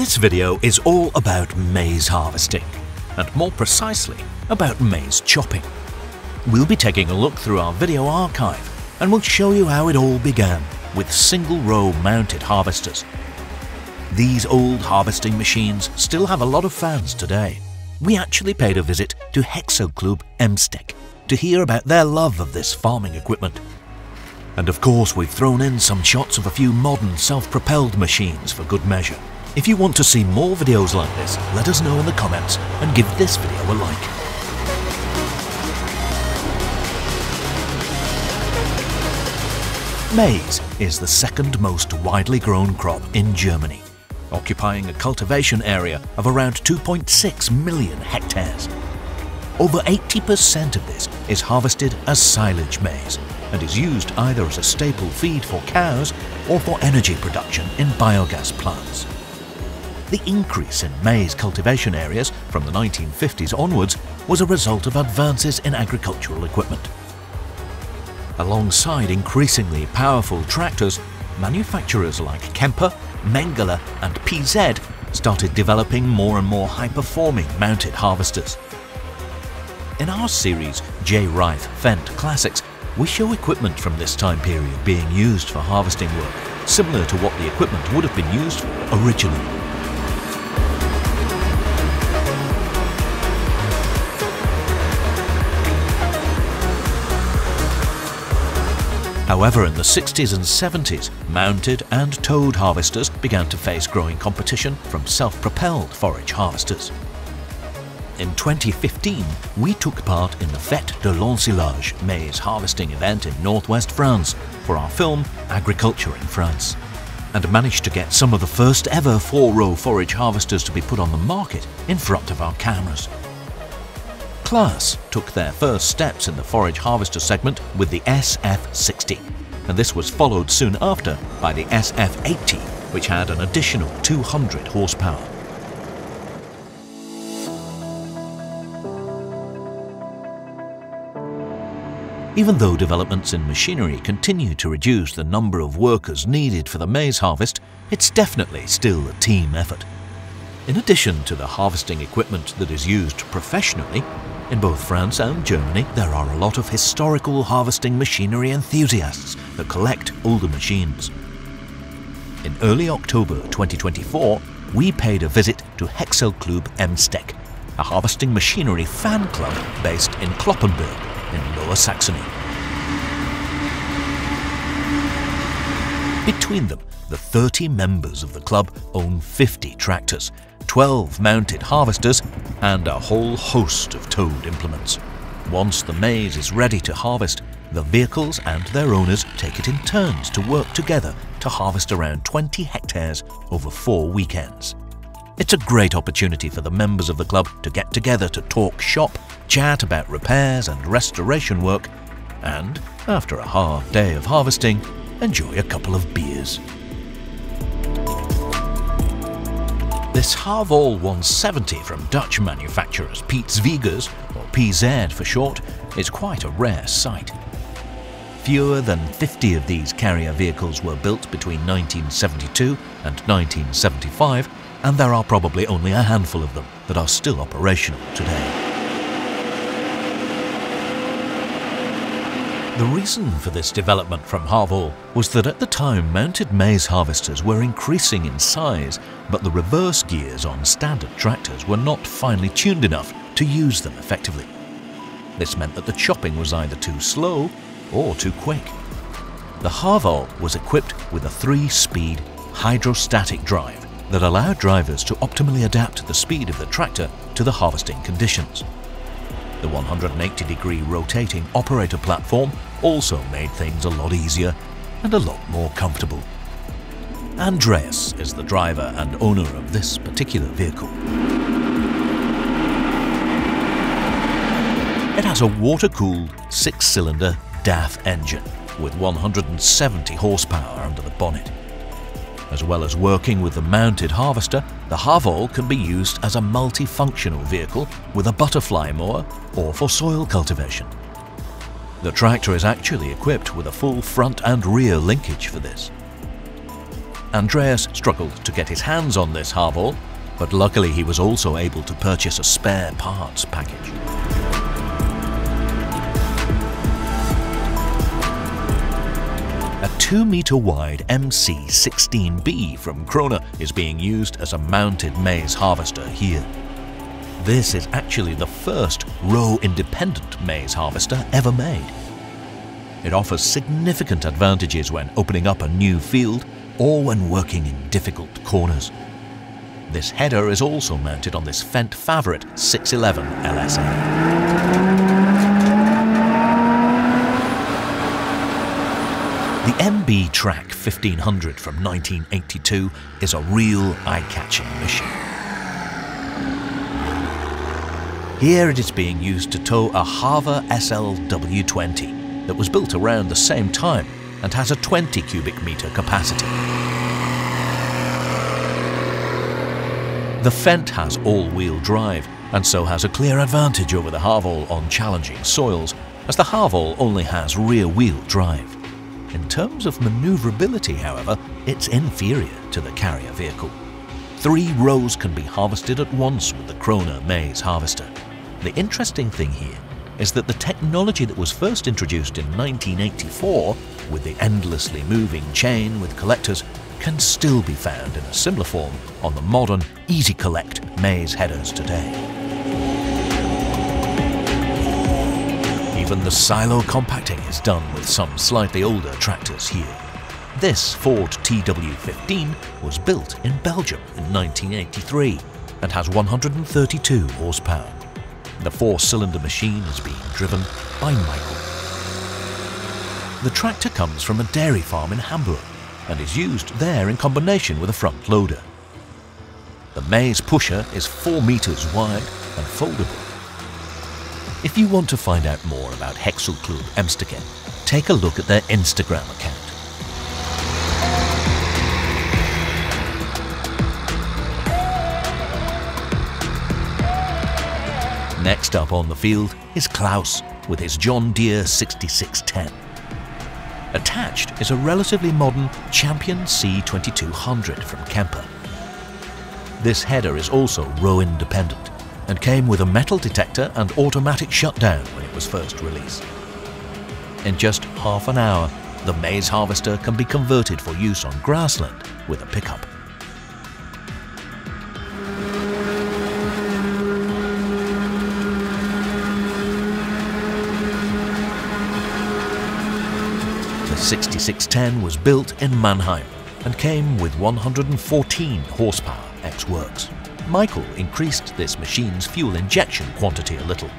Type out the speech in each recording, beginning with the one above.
This video is all about maize harvesting, and more precisely, about maize chopping. We'll be taking a look through our video archive, and we'll show you how it all began with single-row mounted harvesters. These old harvesting machines still have a lot of fans today. We actually paid a visit to Häckselclub Emstek to hear about their love of this farming equipment. And of course, we've thrown in some shots of a few modern self-propelled machines for good measure. If you want to see more videos like this, let us know in the comments and give this video a like. Maize is the second most widely grown crop in Germany, occupying a cultivation area of around 2.6 million hectares. Over 80% of this is harvested as silage maize and is used either as a staple feed for cows or for energy production in biogas plants. The increase in maize cultivation areas from the 1950s onwards was a result of advances in agricultural equipment. Alongside increasingly powerful tractors, manufacturers like Kemper, Mengele and PZ started developing more and more high-performing mounted harvesters. In our series J. Reith Fendt Classics, we show equipment from this time period being used for harvesting work, similar to what the equipment would have been used for originally. However, in the 60s and 70s, mounted and towed harvesters began to face growing competition from self-propelled forage harvesters. In 2015, we took part in the Fête de l'Ensilage maize harvesting event in northwest France for our film Agriculture in France, and managed to get some of the first ever 4-row forage harvesters to be put on the market in front of our cameras. Claas took their first steps in the forage harvester segment with the SF60, and this was followed soon after by the SF80, which had an additional 200 horsepower. Even though developments in machinery continue to reduce the number of workers needed for the maize harvest, it's definitely still a team effort. In addition to the harvesting equipment that is used professionally, in both France and Germany there are a lot of historical harvesting machinery enthusiasts that collect older machines. In early October 2024, we paid a visit to Häckselclub Emstek, a harvesting machinery fan club based in Kloppenburg in Lower Saxony. Between them, the 30 members of the club own 50 tractors, 12 mounted harvesters and a whole host of towed implements. Once the maize is ready to harvest, the vehicles and their owners take it in turns to work together to harvest around 20 hectares over 4 weekends. It's a great opportunity for the members of the club to get together to talk shop, chat about repairs and restoration work, and, after a hard day of harvesting, enjoy a couple of beers. This Haval 170 from Dutch manufacturers Piet Zwiegers, or PZ for short, is quite a rare sight. Fewer than 50 of these carrier vehicles were built between 1972 and 1975, and there are probably only a handful of them that are still operational today. The reason for this development from Haval was that at the time mounted maize harvesters were increasing in size, but the reverse gears on standard tractors were not finely tuned enough to use them effectively. This meant that the chopping was either too slow or too quick. The Haval was equipped with a 3-speed hydrostatic drive that allowed drivers to optimally adapt the speed of the tractor to the harvesting conditions. The 180-degree rotating operator platform also made things a lot easier and a lot more comfortable. Andreas is the driver and owner of this particular vehicle. It has a water-cooled 6-cylinder DAF engine with 170 horsepower under the bonnet. As well as working with the mounted harvester, the Haval can be used as a multifunctional vehicle with a butterfly mower or for soil cultivation. The tractor is actually equipped with a full front and rear linkage for this. Andreas struggled to get his hands on this Harvall, but luckily he was also able to purchase a spare parts package. A 2-meter wide MC16B from Krone is being used as a mounted maize harvester here. This is actually the first row-independent maize harvester ever made. It offers significant advantages when opening up a new field or when working in difficult corners. This header is also mounted on this Fendt Favourite 611 LSA. The MB Track 1500 from 1982 is a real eye-catching machine. Here it is being used to tow a Harver SLW20 that was built around the same time and has a 20 cubic metre capacity. The Fendt has all-wheel drive and so has a clear advantage over the Harvall on challenging soils, as the Harvall only has rear-wheel drive. In terms of manoeuvrability, however, it's inferior to the carrier vehicle. 3 rows can be harvested at once with the Krone maize harvester. The interesting thing here is that the technology that was first introduced in 1984, with the endlessly moving chain with collectors, can still be found in a similar form on the modern Easy Collect maize headers today. Even the silo compacting is done with some slightly older tractors here. This Ford TW15 was built in Belgium in 1983 and has 132 horsepower. The 4-cylinder machine is being driven by Michael. The tractor comes from a dairy farm in Hamburg and is used there in combination with a front loader. The maize pusher is 4 meters wide and foldable. If you want to find out more about Häckselclub Emstek, take a look at their Instagram account. Next up on the field is Klaus with his John Deere 6610. Attached is a relatively modern Champion C2200 from Kemper. This header is also row independent and came with a metal detector and automatic shutdown when it was first released. In just half an hour, the maize harvester can be converted for use on grassland with a pickup. The 6610 was built in Mannheim and came with 114 horsepower ex-works. Michael increased this machine's fuel injection quantity a little,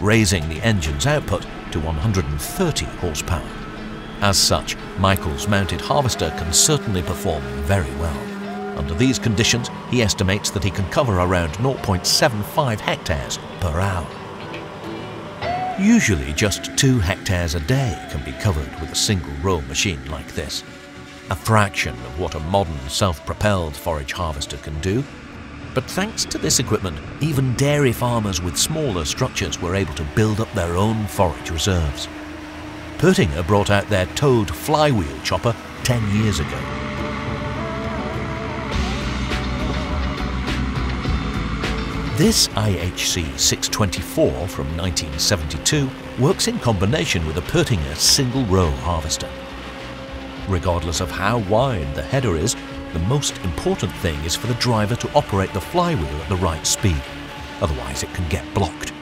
raising the engine's output to 130 horsepower. As such, Michael's mounted harvester can certainly perform very well. Under these conditions, he estimates that he can cover around 0.75 hectares per hour. Usually just 2 hectares a day can be covered with a single row machine like this, a fraction of what a modern self-propelled forage harvester can do. But thanks to this equipment, even dairy farmers with smaller structures were able to build up their own forage reserves. Pertinger brought out their towed flywheel chopper 10 years ago. This IHC 624 from 1972 works in combination with a Pertinger single-row harvester. Regardless of how wide the header is, the most important thing is for the driver to operate the flywheel at the right speed, otherwise it can get blocked.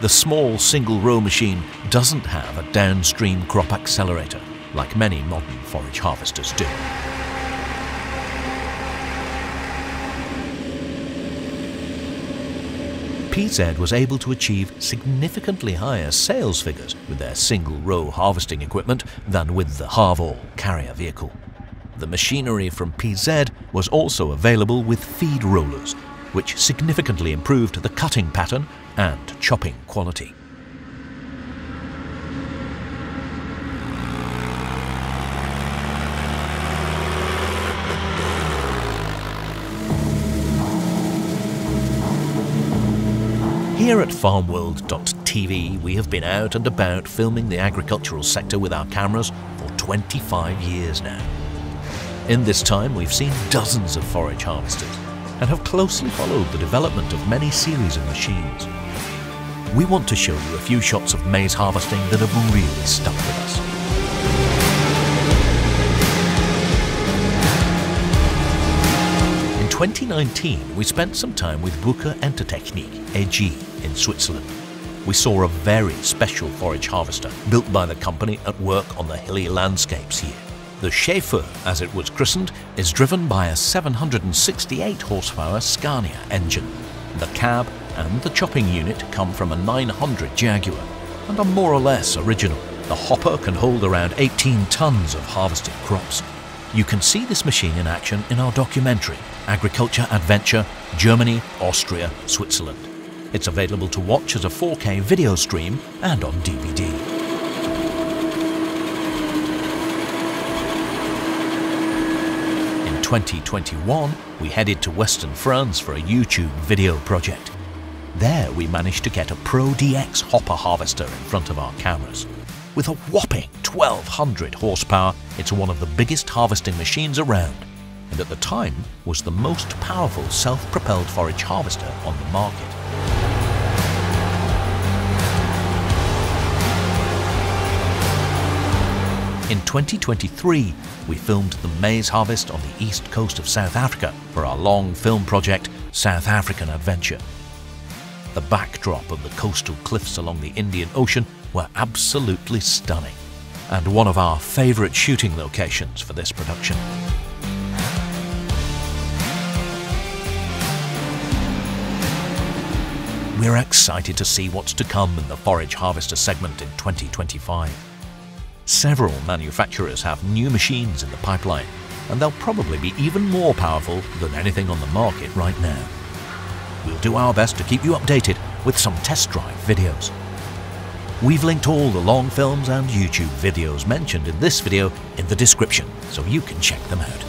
The small single-row machine doesn't have a downstream crop accelerator, like many modern forage harvesters do. PZ was able to achieve significantly higher sales figures with their single-row harvesting equipment than with the Harvall carrier vehicle. The machinery from PZ was also available with feed rollers, which significantly improved the cutting pattern and chopping quality. Here at farmworld.tv, we have been out and about filming the agricultural sector with our cameras for 25 years now. In this time, we've seen dozens of forage harvesters and have closely followed the development of many series of machines. We want to show you a few shots of maize harvesting that have really stuck with us. In 2019, we spent some time with Bucher Entertechnik AG in Switzerland. We saw a very special forage harvester built by the company at work on the hilly landscapes here. The Schäfer, as it was christened, is driven by a 768 horsepower Scania engine. The cab and the chopping unit come from a 900 Jaguar and are more or less original. The hopper can hold around 18 tons of harvested crops. You can see this machine in action in our documentary, Agriculture Adventure, Germany, Austria, Switzerland. It's available to watch as a 4K video stream and on DVD. In 2021, we headed to Western France for a YouTube video project. There we managed to get a Pro DX hopper harvester in front of our cameras. With a whopping 1200 horsepower, it's one of the biggest harvesting machines around, and at the time was the most powerful self-propelled forage harvester on the market. In 2023, we filmed the maize harvest on the east coast of South Africa for our long film project, South African Adventure. The backdrop of the coastal cliffs along the Indian Ocean were absolutely stunning, and one of our favourite shooting locations for this production. We're excited to see what's to come in the forage harvester segment in 2025. Several manufacturers have new machines in the pipeline, and they'll probably be even more powerful than anything on the market right now. We'll do our best to keep you updated with some test drive videos. We've linked all the long films and YouTube videos mentioned in this video in the description, so you can check them out.